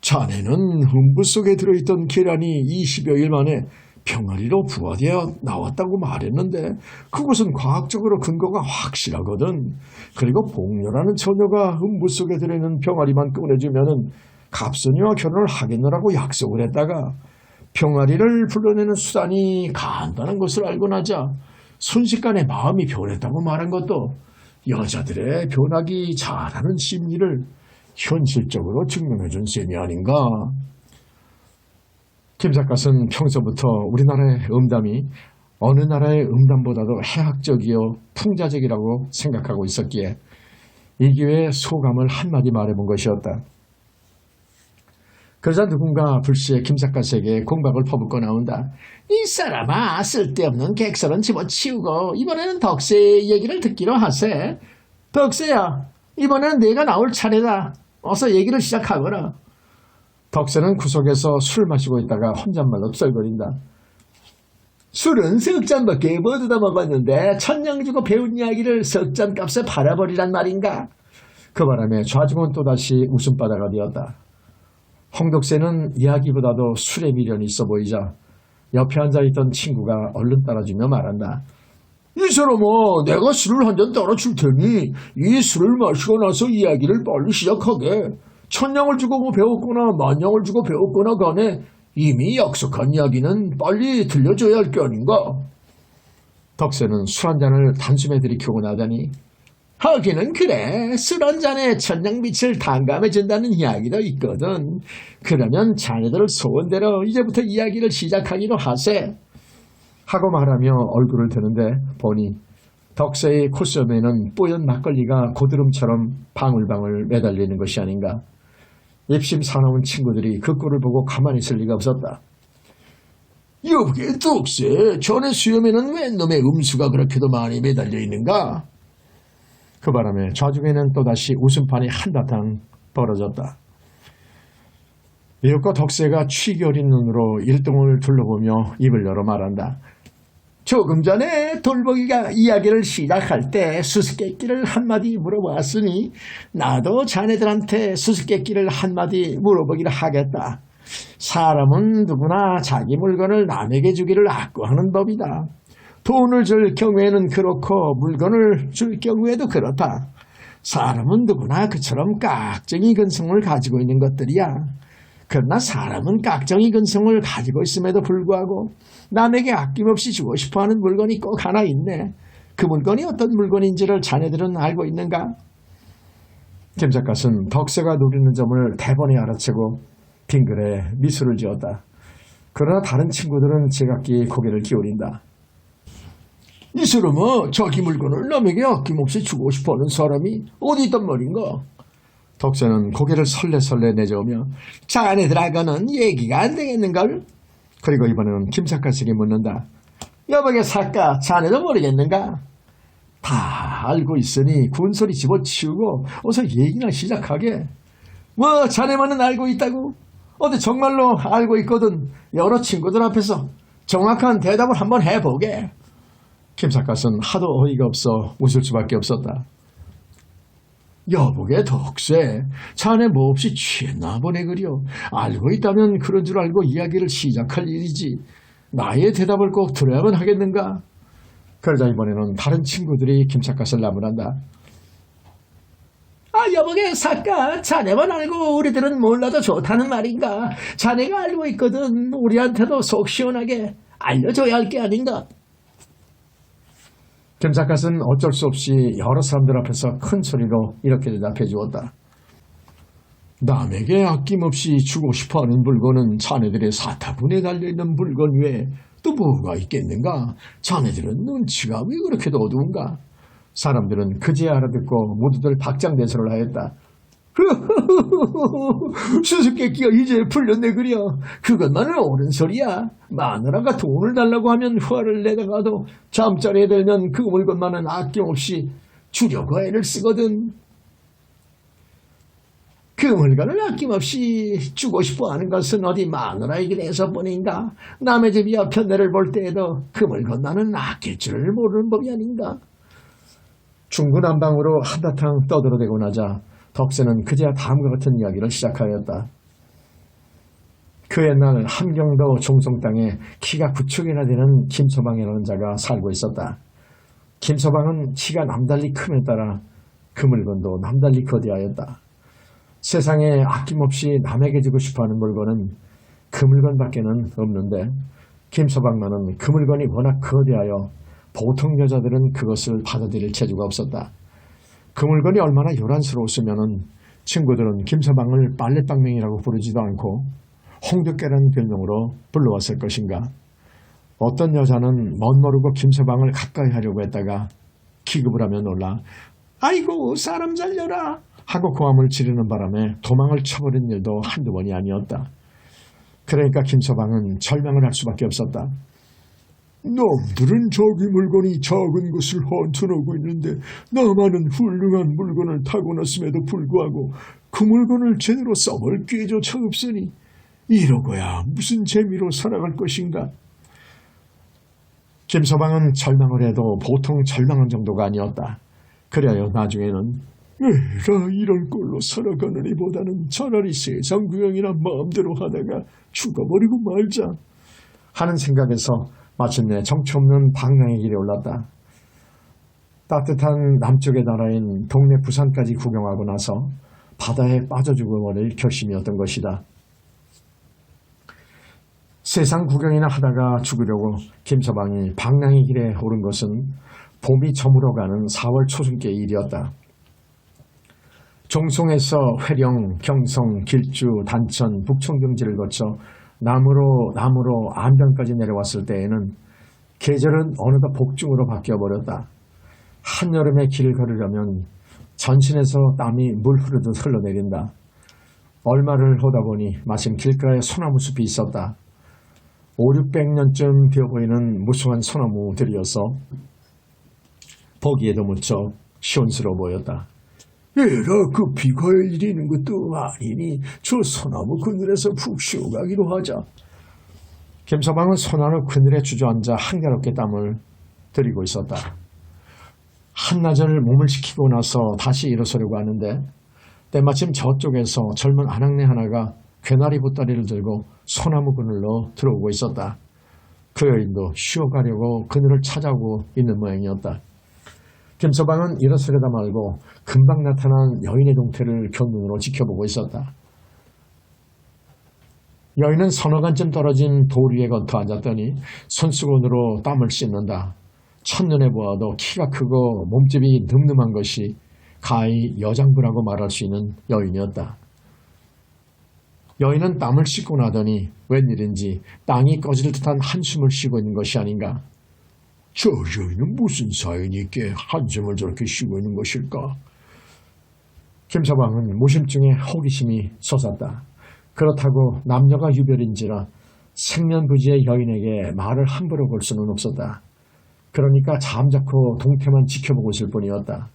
자네는 음부 속에 들어있던 계란이 20여일 만에 병아리로 부화되어 나왔다고 말했는데 그것은 과학적으로 근거가 확실하거든. 그리고 복녀라는 처녀가 음부 속에 들어있는 병아리만 꺼내주면은 갑선이와 결혼을 하겠노라고 약속을 했다가 병아리를 불러내는 수단이 간단한 것을 알고 나자 순식간에 마음이 변했다고 말한 것도 여자들의 변하기 잘하는 심리를 현실적으로 증명해준 셈이 아닌가. 김 작가는 평소부터 우리나라의 음담이 어느 나라의 음담보다도 해학적이요 풍자적이라고 생각하고 있었기에 이 기회에 소감을 한마디 말해본 것이었다. 그러자 누군가 불시에 김 작가에게 공박을 퍼붓고 나온다. 이 사람아, 쓸데없는 객설은 집어치우고 이번에는 덕새 얘기를 듣기로 하세. 덕새야, 이번에는 내가 나올 차례다. 어서 얘기를 시작하거라. 덕새는 구석에서 술을 마시고 있다가 혼잣말로 썰거린다. 술은 석 잔밖에 못 얻어 먹었는데 천냥 주고 배운 이야기를 석 잔 값에 팔아버리란 말인가. 그 바람에 좌중은 또다시 웃음바다가 되었다. 홍독새는 이야기보다도 술에 미련이 있어 보이자 옆에 앉아있던 친구가 얼른 따라주며 말한다. 이 사람아, 내가 술을 한 잔 따라줄 테니 이 술을 마시고 나서 이야기를 빨리 시작하게. 천냥을 주고 배웠거나 만냥을 주고 배웠거나 간에 이미 약속한 이야기는 빨리 들려줘야 할 게 아닌가. 덕새는 술 한 잔을 단숨에 들이켜고 나더니 하기는 그래, 술 한 잔에 천냥빛을 탕감해준다는 이야기도 있거든. 그러면 자네들 소원대로 이제부터 이야기를 시작하기로 하세. 하고 말하며 얼굴을 드는데 보니 덕새의 콧수염에는 뽀얀 막걸리가 고드름처럼 방울방울 매달리는 것이 아닌가. 입심 사나운 친구들이 그 꼴을 보고 가만히 있을 리가 없었다. 여보게 덕새, 전에 수염에는 웬 놈의 음수가 그렇게도 많이 매달려 있는가? 그 바람에 좌중에는 또다시 웃음판이 한바탕 벌어졌다. 이윽고 덕새가 취기 어린 눈으로 일동을 둘러보며 입을 열어 말한다. 조금 전에 돌보기가 이야기를 시작할 때 수수께끼를 한마디 물어보았으니 나도 자네들한테 수수께끼를 한마디 물어보기를 하겠다. 사람은 누구나 자기 물건을 남에게 주기를 악구하는 법이다. 돈을 줄 경우에는 그렇고 물건을 줄 경우에도 그렇다. 사람은 누구나 그처럼 깍쟁이 근성을 가지고 있는 것들이야. 그러나 사람은 깍쟁이 근성을 가지고 있음에도 불구하고 남에게 아낌없이 주고 싶어하는 물건이 꼭 하나 있네. 그 물건이 어떤 물건인지를 자네들은 알고 있는가? 김 작가는 덕새가 노리는 점을 대번에 알아채고 빙그레 미소를 지었다. 그러나 다른 친구들은 제각기 고개를 기울인다. 이 사람은 자기 물건을 남에게 아낌없이 주고 싶어하는 사람이 어디 있단 말인가? 덕새는 고개를 설레설레 내저으며 자네들하고는 얘기가 안 되겠는걸? 그리고 이번에는 김 작가에게 묻는다. 여보게 작가, 자네도 모르겠는가? 다 알고 있으니 군소리 집어치우고 어서 얘기나 시작하게. 뭐 자네만은 알고 있다고? 어디 정말로 알고 있거든. 여러 친구들 앞에서 정확한 대답을 한번 해보게. 김삿갓은 하도 어이가 없어 웃을 수밖에 없었다. 여보게 덕세, 자네 몹시 취했나 보네 그려. 알고 있다면 그런 줄 알고 이야기를 시작할 일이지. 나의 대답을 꼭 들어야만 하겠는가? 그러자 이번에는 다른 친구들이 김삿갓을 나무란다. 여보게 삿갓, 자네만 알고 우리들은 몰라도 좋다는 말인가? 자네가 알고 있거든. 우리한테도 속 시원하게 알려줘야 할 게 아닌가? 김삿갓은 어쩔 수 없이 여러 사람들 앞에서 큰 소리로 이렇게 대답해 주었다. 남에게 아낌없이 주고 싶어하는 물건은 자네들의 사타분에 달려있는 물건 외에 또 뭐가 있겠는가? 자네들은 눈치가 왜 그렇게도 어두운가? 사람들은 그제야 알아듣고 모두들 박장대소를 하였다. 수수께끼가 이제 풀렸네 그려. 그것만은 옳은 소리야. 마누라가 돈을 달라고 하면 화를 내다가도 잠자리에 들면 그 물건만은 아낌없이 주려고 애를 쓰거든. 그 물건을 아낌없이 주고 싶어하는 것은 어디 마누라에게 대해서뿐인가? 남의 집이야 편애를 볼 때에도 그 물건만은 아낄 줄을 모르는 법이 아닌가? 중구난방으로 한바탕 떠들어대고 나자 덕세는 그제야 다음과 같은 이야기를 시작하였다. 그 옛날 함경도 종송 땅에 키가 9척이나 되는 김서방이라는 자가 살고 있었다. 김서방은 키가 남달리 큼에 따라 그 물건도 남달리 거대하였다. 세상에 아낌없이 남에게 주고 싶어하는 물건은 그 물건밖에는 없는데 김서방만은 그 물건이 워낙 거대하여 보통 여자들은 그것을 받아들일 체주가 없었다. 그 물건이 얼마나 요란스러웠으면 친구들은 김서방을 빨래방맹이라고 부르지도 않고 홍두깨라는 별명으로 불러왔을 것인가. 어떤 여자는 멋모르고 김서방을 가까이 하려고 했다가 기급을 하며 놀라 아이고 사람 살려라 하고 고함을 지르는 바람에 도망을 쳐버린 일도 한두 번이 아니었다. 그러니까 김서방은 절망을 할 수밖에 없었다. 놈들은 저기 물건이 작은 것을 헌터놓고 있는데 나만은 훌륭한 물건을 타고났음에도 불구하고 그 물건을 제대로 써볼 기회조차 없으니 이러고야 무슨 재미로 살아갈 것인가. 김서방은 절망을 해도 보통 절망한 정도가 아니었다. 그래요 나중에는 에라 이런 꼴로 살아가느니보다는 차라리 세상 구경이나 마음대로 하다가 죽어버리고 말자 하는 생각에서 마침내 정처 없는 방랑의 길에 올랐다. 따뜻한 남쪽의 나라인 동네 부산까지 구경하고 나서 바다에 빠져 죽어버릴 결심이었던 것이다. 세상 구경이나 하다가 죽으려고 김서방이 방랑의 길에 오른 것은 봄이 저물어가는 4월 초순께의 일이었다. 종송에서 회령, 경성, 길주, 단천, 북청경지를 거쳐 남으로 안변까지 내려왔을 때에는 계절은 어느덧 복중으로 바뀌어버렸다. 한여름에 길을 걸으려면 전신에서 땀이 물 흐르듯 흘러내린다. 얼마를 오다 보니 마침 길가에 소나무 숲이 있었다. 500~600년쯤 되어보이는 무수한 소나무들이어서 보기에도 무척 시원스러워 보였다. 에라 그 비가 내리는 것도 아니니 저 소나무 그늘에서 푹 쉬어가기로 하자. 김서방은 소나무 그늘에 주저앉아 한가롭게 땀을 들이고 있었다. 한나절 몸을 식히고 나서 다시 일어서려고 하는데 때마침 저쪽에서 젊은 아낙네 하나가 괴나리 보따리를 들고 소나무 그늘로 들어오고 있었다. 그 여인도 쉬어가려고 그늘을 찾아오고 있는 모양이었다. 김서방은 일어서려다 말고 금방 나타난 여인의 동태를 견눈으로 지켜보고 있었다. 여인은 서너 간쯤 떨어진 돌 위에 건터 앉았더니 손수건으로 땀을 씻는다. 첫눈에 보아도 키가 크고 몸집이 늠름한 것이 가히 여장부라고 말할 수 있는 여인이었다. 여인은 땀을 씻고 나더니 웬일인지 땅이 꺼질 듯한 한숨을 쉬고 있는 것이 아닌가. 저 여인은 무슨 사연이 있게 한숨을 저렇게 쉬고 있는 것일까? 김서방은 무심증에 호기심이 솟았다. 그렇다고 남녀가 유별인지라 생면부지의 여인에게 말을 함부로 걸 수는 없었다. 그러니까 잠자코 동태만 지켜보고 있을 뿐이었다.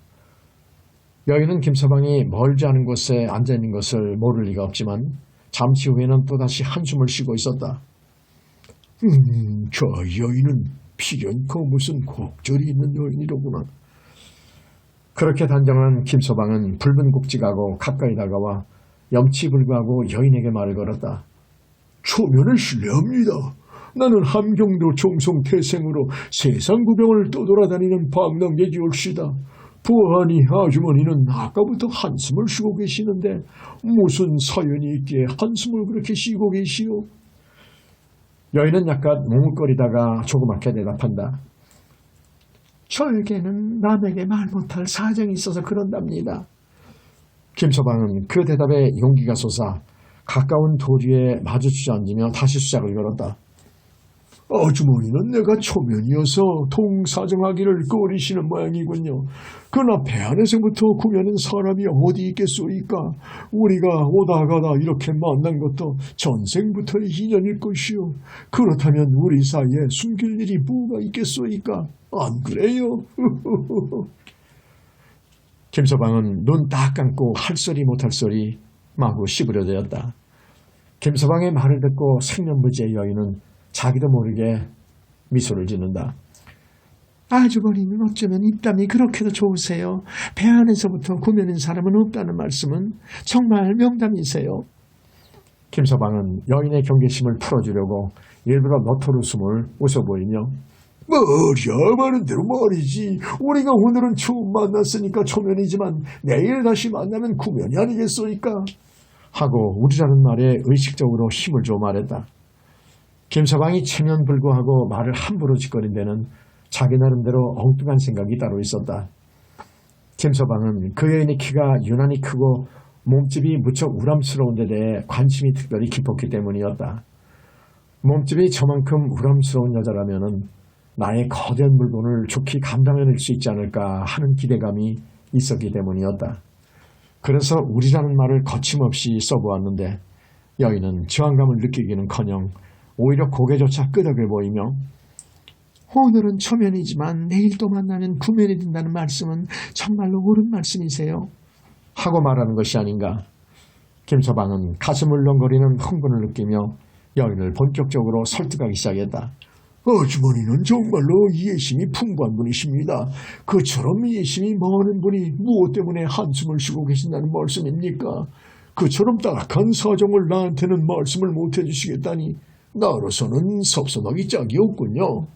여인은 김서방이 멀지 않은 곳에 앉아있는 것을 모를 리가 없지만 잠시 후에는 또다시 한숨을 쉬고 있었다. 저 여인은 필연코 무슨 곡절이 있는 여인이로구나. 그렇게 단정한 김서방은 붉은 곡직하고 가까이 다가와 염치불구하고 여인에게 말을 걸었다. 초면을 신뢰합니다. 나는 함경도 종송태생으로 세상 구경을 떠돌아다니는 방랑객이올시다. 보아하니 아주머니는 아까부터 한숨을 쉬고 계시는데 무슨 사연이 있기에 한숨을 그렇게 쉬고 계시오? 여인은 약간 뭉뭇거리다가 조그맣게 대답한다. 저에게는 남에게 말 못할 사정이 있어서 그런답니다. 김서방은 그 대답에 용기가 솟아 가까운 도리에 마주 주저앉으며 다시 수작을 걸었다. 아주머니는 내가 초면이어서 통사정하기를 꺼리시는 모양이군요. 그러나 배 안에서부터 구면은 사람이 어디 있겠소이까. 우리가 오다 가다 이렇게 만난 것도 전생부터의 인연일 것이오. 그렇다면 우리 사이에 숨길 일이 뭐가 있겠소이까. 안 그래요? 김서방은 눈 딱 감고 할 소리 못할 소리 마구 씹으려대었다. 김서방의 말을 듣고 생면부지의 여인은 자기도 모르게 미소를 짓는다. 아주버님은 어쩌면 입담이 그렇게도 좋으세요. 배 안에서부터 구면인 사람은 없다는 말씀은 정말 명담이세요. 김서방은 여인의 경계심을 풀어주려고 일부러 너털 웃음을 웃어 보이며 말이야 말은 대로 말이지. 우리가 오늘은 처음 만났으니까 초면이지만 내일 다시 만나면 구면이 아니겠소이까 하고 우리라는 말에 의식적으로 힘을 줘 말했다. 김서방이 체면불구하고 말을 함부로 짓거린 데는 자기 나름대로 엉뚱한 생각이 따로 있었다. 김서방은 그 여인의 키가 유난히 크고 몸집이 무척 우람스러운 데 대해 관심이 특별히 깊었기 때문이었다. 몸집이 저만큼 우람스러운 여자라면 나의 거대한 물건을 좋게 감당해낼 수 있지 않을까 하는 기대감이 있었기 때문이었다. 그래서 우리라는 말을 거침없이 써보았는데 여인은 저항감을 느끼기는커녕 오히려 고개조차 끄덕여 보이며 오늘은 초면이지만 내일 또 만나면 구면이 된다는 말씀은 정말로 옳은 말씀이세요. 하고 말하는 것이 아닌가. 김서방은 가슴 울렁거리는 흥분을 느끼며 여인을 본격적으로 설득하기 시작했다. 아주머니는 정말로 이해심이 풍부한 분이십니다. 그처럼 이해심이 많은 분이 무엇 때문에 한숨을 쉬고 계신다는 말씀입니까? 그처럼 딱한 사정을 나한테는 말씀을 못 해주시겠다니 나로서는 섭섭하기 짝이 없군요.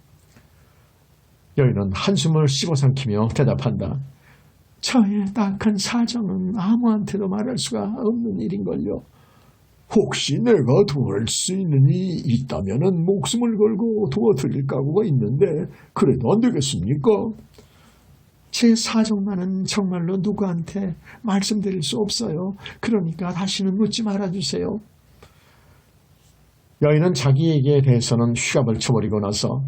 여인은 한숨을 씹어삼키며 대답한다. 저의 딱한 사정은 아무한테도 말할 수가 없는 일인걸요. 혹시 내가 도울 수 있는 일이 있다면 목숨을 걸고 도와드릴 각오가 있는데 그래도 안 되겠습니까? 제 사정만은 정말로 누구한테 말씀드릴 수 없어요. 그러니까 다시는 묻지 말아주세요. 여인은 자기 얘기에 대해서는 휘갑을 쳐버리고 나서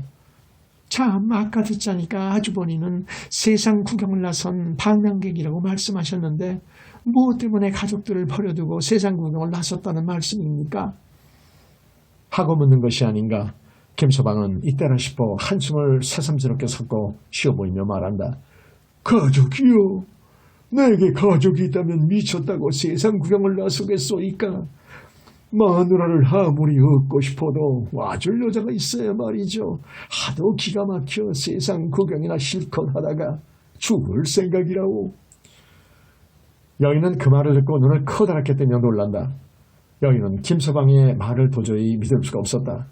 참 아까 듣자니까 아주버니는 세상 구경을 나선 방랑객이라고 말씀하셨는데 무엇 때문에 가족들을 버려두고 세상 구경을 나섰다는 말씀입니까? 하고 묻는 것이 아닌가. 김서방은 이때라 싶어 한숨을 새삼스럽게 섞고 쉬어 보이며 말한다. 가족이요? 내게 가족이 있다면 미쳤다고 세상 구경을 나서겠소이까? 마누라를 아무리 얻고 싶어도 와줄 여자가 있어야 말이죠. 하도 기가 막혀 세상 구경이나 실컷 하다가 죽을 생각이라오. 여인은 그 말을 듣고 눈을 커다랗게 뜨며 놀란다. 여인은 김서방의 말을 도저히 믿을 수가 없었다.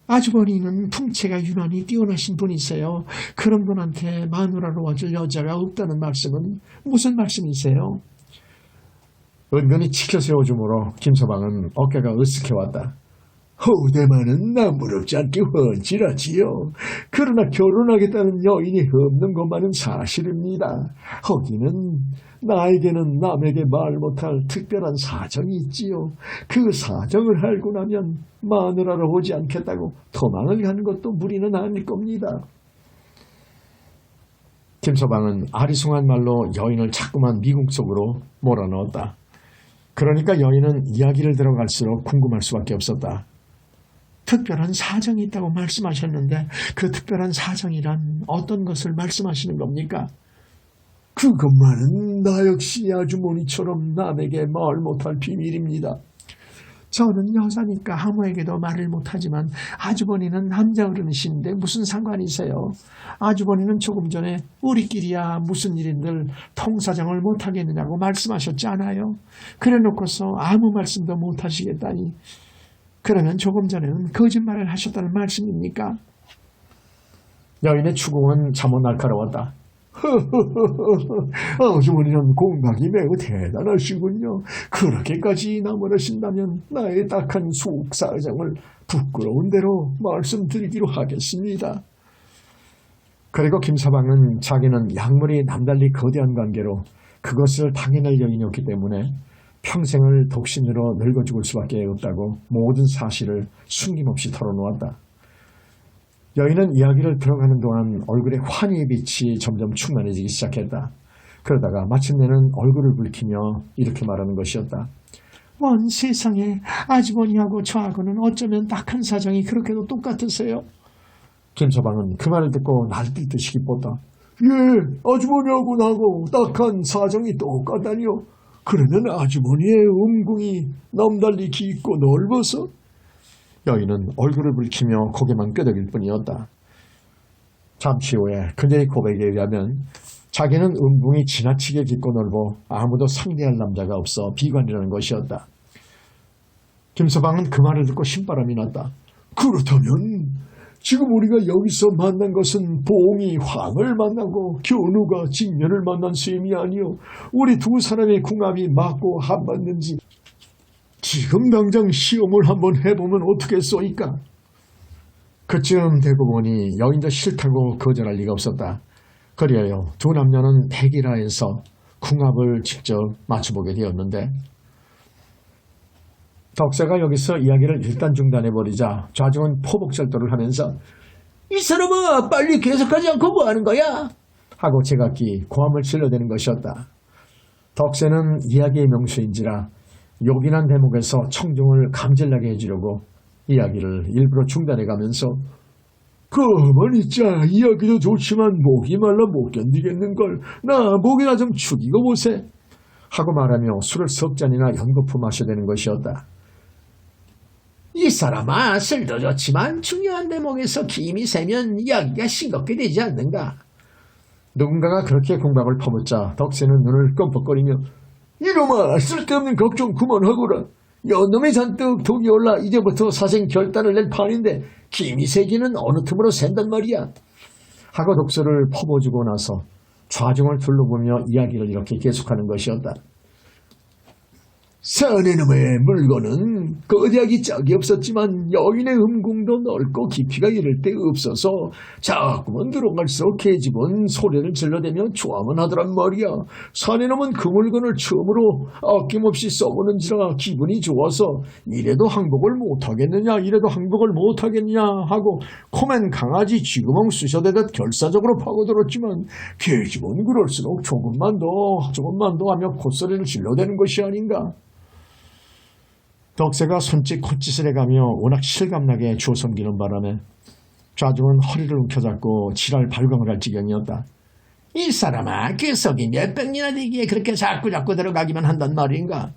아주버니는 풍채가 유난히 뛰어나신 분이세요. 그런 분한테 마누라로 와줄 여자가 없다는 말씀은 무슨 말씀이세요? 은근히 치켜 세워주므로 김서방은 어깨가 으쓱해왔다. 호대만은 나무럽지 않게 훤칠하지요. 그러나 결혼하겠다는 여인이 없는 것만은 사실입니다. 거기는 나에게는 남에게 말 못할 특별한 사정이 있지요. 그 사정을 알고 나면 마누라로 오지 않겠다고 도망을 가는 것도 무리는 아닐 겁니다. 김서방은 아리송한 말로 여인을 자꾸만 미궁 속으로 몰아넣었다. 그러니까 여인은 이야기를 들어갈수록 궁금할 수밖에 없었다. 특별한 사정이 있다고 말씀하셨는데 그 특별한 사정이란 어떤 것을 말씀하시는 겁니까? 그것만은 나 역시 아주머니처럼 남에게 말 못할 비밀입니다. 저는 여자니까 아무에게도 말을 못하지만 아주버니는 남자 어른이신데 무슨 상관이세요? 아주버니는 조금 전에 우리끼리야 무슨 일인들 통사정을 못하겠느냐고 말씀하셨지 않아요? 그래놓고서 아무 말씀도 못하시겠다니. 그러면 조금 전에는 거짓말을 하셨다는 말씀입니까? 여인의 추궁은 잠옷 날카로웠다. 아주머니는 공각이 매우 대단하시군요. 그렇게까지 나무라신다면 나의 딱한 속사정을 부끄러운 대로 말씀드리기로 하겠습니다. 그리고 김서방은 자기는 약물이 남달리 거대한 관계로 그것을 당해낼 여인이었기 때문에 평생을 독신으로 늙어 죽을 수밖에 없다고 모든 사실을 숨김없이 털어놓았다. 여인은 이야기를 들어가는 동안 얼굴에 환희의 빛이 점점 충만해지기 시작했다. 그러다가 마침내는 얼굴을 붉히며 이렇게 말하는 것이었다. 원 세상에, 아주머니하고 저하고는 어쩌면 딱한 사정이 그렇게도 똑같으세요? 김서방은 그 말을 듣고 날뛰듯이 기뻤다. 예, 아주머니하고 나하고 딱한 사정이 똑같다니요. 그러면 아주머니의 음궁이 남달리 깊고 넓어서? 여인은 얼굴을 붉히며 고개만 끄덕일 뿐이었다. 잠시 후에 그녀의 고백에 의하면 자기는 음궁이 지나치게 깊고 넓어 아무도 상대할 남자가 없어 비관이라는 것이었다. 김서방은 그 말을 듣고 신바람이 났다. 그렇다면 지금 우리가 여기서 만난 것은 봉이 황을 만나고 견우가 직녀를 만난 셈이 아니오. 우리 두 사람의 궁합이 맞고 안 맞는지 지금 당장 시험을 한번 해보면 어떻겠소이까? 그쯤 되고 보니 여인도 싫다고 거절할 리가 없었다. 그리하여 두 남녀는 백일하에서 궁합을 직접 맞춰보게 되었는데 덕세가 여기서 이야기를 일단 중단해버리자 좌중은 포복절도를 하면서 이 사람아 빨리 계속하지 않고 뭐하는 거야? 하고 제각기 고함을 질러대는 것이었다. 덕세는 이야기의 명수인지라 요긴한 대목에서 청중을 감질나게 해주려고 이야기를 일부러 중단해가면서 가만히 있자. 이야기도 좋지만 목이 말라 못 견디겠는걸. 나 목이나 좀 축이고 보세. 하고 말하며 술을 석 잔이나 연거푸 마셔대는 것이었다. 이 사람아 술도 좋지만 중요한 대목에서 김이 새면 이야기가 싱겁게 되지 않는가. 누군가가 그렇게 공박을 퍼붓자 덕세는 눈을 껌뻑거리며 이놈아 쓸데없는 걱정 그만하거라. 연놈이 잔뜩 독이 올라 이제부터 사생 결단을 낼 판인데 김이 새기는 어느 틈으로 샌단 말이야. 하고 독서를 퍼부어주고 나서 좌중을 둘러보며 이야기를 이렇게 계속하는 것이었다. 사내놈의 물건은 거대하기 짝이 없었지만 여인의 음궁도 넓고 깊이가 이를 데 없어서 자꾸만 들어갈수록 계집은 소리를 질러대며 좋아만 하더란 말이야. 사내놈은 그 물건을 처음으로 아낌없이 써보는지라 기분이 좋아서 이래도 항복을 못하겠느냐 이래도 항복을 못하겠느냐 하고 코맨 강아지 쥐구멍 쑤셔대듯 결사적으로 파고들었지만 계집은 그럴수록 조금만 더 하며 콧소리를 질러대는 것이 아닌가. 덕세가 손짓 콧짓을 해가며 워낙 실감나게 주워 섬기는 바람에 좌중은 허리를 움켜잡고 지랄 발광을 할 지경이었다. 이 사람아 그 속이 몇 병이나 되기에 그렇게 자꾸 들어가기만 한단 말인가.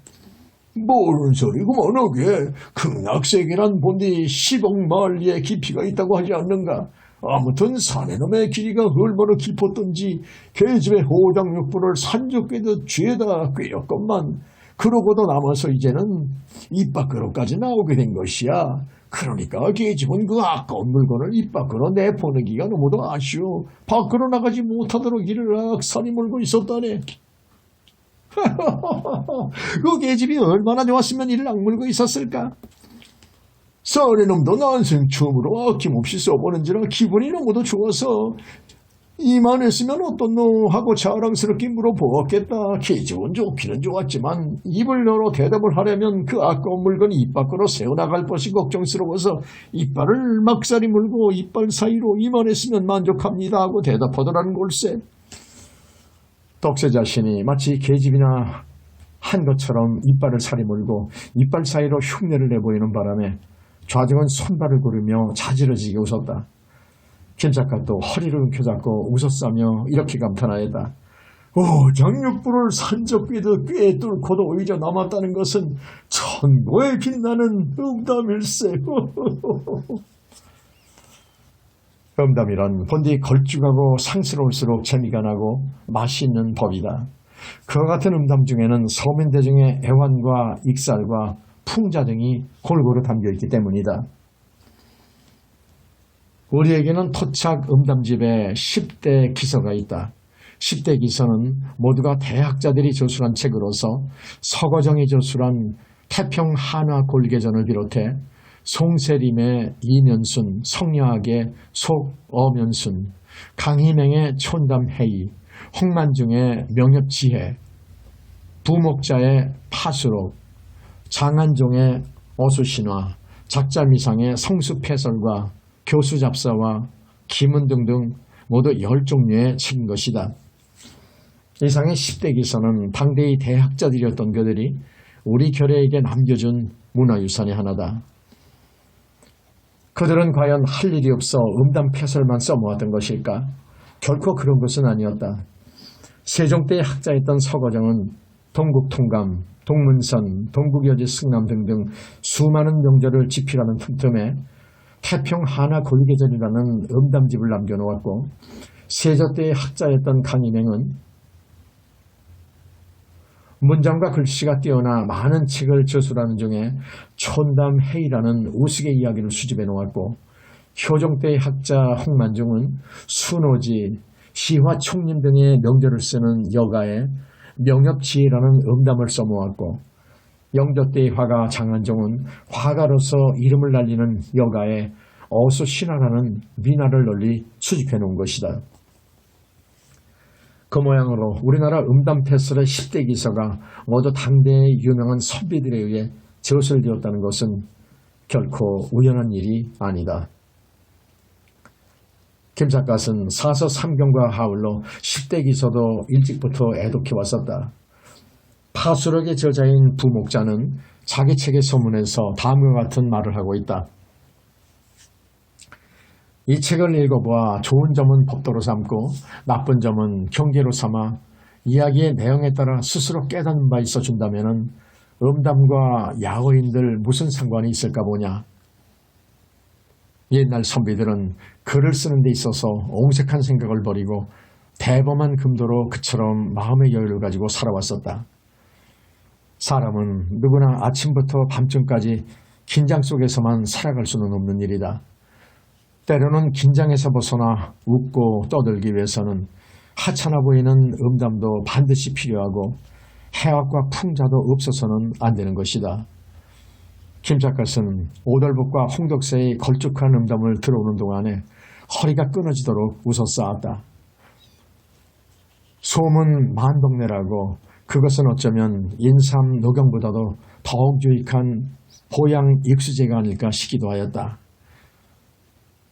모르는 소리구먼 어게. 극락세계란 본디 10억 마일리의 깊이가 있다고 하지 않는가. 아무튼 사내놈의 길이가 얼마나 깊었던지 계집의 호장육부를 산적 꿰듯 쥐에다 꿰었건만 그러고도 남아서 이제는 입 밖으로까지 나오게 된 것이야. 그러니까 계집은 그 아까운 물건을 입 밖으로 내보내기가 너무도 아쉬워. 밖으로 나가지 못하도록 이를 악산이 물고 있었다네. 그 계집이 얼마나 좋았으면 이를 악물고 있었을까. 사내놈도 난생 처음으로 아낌없이 써보는지라 기분이 너무도 좋아서 이만했으면 어떻노 하고 자랑스럽게 물어보았겠다. 계집은 좋기는 좋았지만 입을 열어 대답을 하려면 그 아까운 물건이 입 밖으로 새어나갈 것이 걱정스러워서 이빨을 막살이 물고 이빨 사이로 이만했으면 만족합니다 하고 대답하더라는 걸세. 덕세 자신이 마치 계집이나 한 것처럼 이빨을 살이 물고 이빨 사이로 흉내를 내보이는 바람에 좌중은 손발을 고르며 자지러지게 웃었다. 김 작가도 허리를 움켜잡고 웃었으며 이렇게 감탄하였다. 오장육부를 산적귀도 꽤 뚫고도 오히려 남았다는 것은 천고에 빛나는 음담일세. 음담이란 본디 걸쭉하고 상스러울수록 재미가 나고 맛이 있는 법이다. 그와 같은 음담 중에는 서민대중의 애환과 익살과 풍자 등이 골고루 담겨있기 때문이다. 우리에게는 토착 음담집에 10대 기서가 있다. 10대 기서는 모두가 대학자들이 저술한 책으로서 서거정이 저술한 태평 한화 골계전을 비롯해 송세림의 이면순, 성녀학의 속어면순, 강희맹의 촌담회의, 홍만중의 명협지혜, 부목자의 파수록, 장한종의 어수신화, 작자미상의 성수패설과 교수잡사와 기문 등등 모두 10종류의 책인 것이다. 이상의 10대 기서는 당대의 대학자들이었던 그들이 우리 결의에게 남겨준 문화유산의 하나다. 그들은 과연 할 일이 없어 음담패설만 써모았던 것일까? 결코 그런 것은 아니었다. 세종 때의 학자였던 서거정은 동국통감, 동문선, 동국여지 승남 등등 수많은 명절을 집필하는 틈틈에 태평 한화 골계전이라는 음담집을 남겨놓았고, 세조 때의 학자였던 강인행은 문장과 글씨가 뛰어나 많은 책을 저술하는 중에 촌담회의라는 우스개 이야기를 수집해 놓았고, 효종 때의 학자 홍만중은 순오지, 시화총림 등의 명절을 쓰는 여가에 명협지혜라는 음담을 써모았고, 영조 때의 화가 장한종은 화가로서 이름을 날리는 여가에 어수신화라는 민화를 널리 수집해 놓은 것이다. 그 모양으로 우리나라 음담패설의 10대 기서가 모두 당대의 유명한 선비들에 의해 저술되었다는 것은 결코 우연한 일이 아니다. 김 작가는 사서 삼경과 하울로 10대 기서도 일찍부터 애독해 왔었다. 파수록의 저자인 부목자는 자기 책의 서문에서 다음과 같은 말을 하고 있다. 이 책을 읽어보아 좋은 점은 법도로 삼고 나쁜 점은 경계로 삼아 이야기의 내용에 따라 스스로 깨닫는 바 있어 준다면 음담과 야어인들 무슨 상관이 있을까 보냐. 옛날 선비들은 글을 쓰는 데 있어서 옹색한 생각을 버리고 대범한 금도로 그처럼 마음의 여유를 가지고 살아왔었다. 사람은 누구나 아침부터 밤중까지 긴장 속에서만 살아갈 수는 없는 일이다. 때로는 긴장에서 벗어나 웃고 떠들기 위해서는 하찮아 보이는 음담도 반드시 필요하고 해학과 풍자도 없어서는 안 되는 것이다. 김 작가는 오돌북과 홍덕세의 걸쭉한 음담을 들어오는 동안에 허리가 끊어지도록 웃어 쌓았다. 소문 만동네라고 그것은 어쩌면 인삼 노경보다도 더욱 유익한 보양 익수제가 아닐까 싶기도 하였다.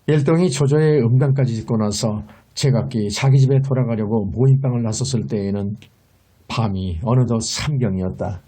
일동이 조조의 음담까지 짓고 나서 제각기 자기 집에 돌아가려고 모임방을 나섰을 때에는 밤이 어느덧 삼경이었다.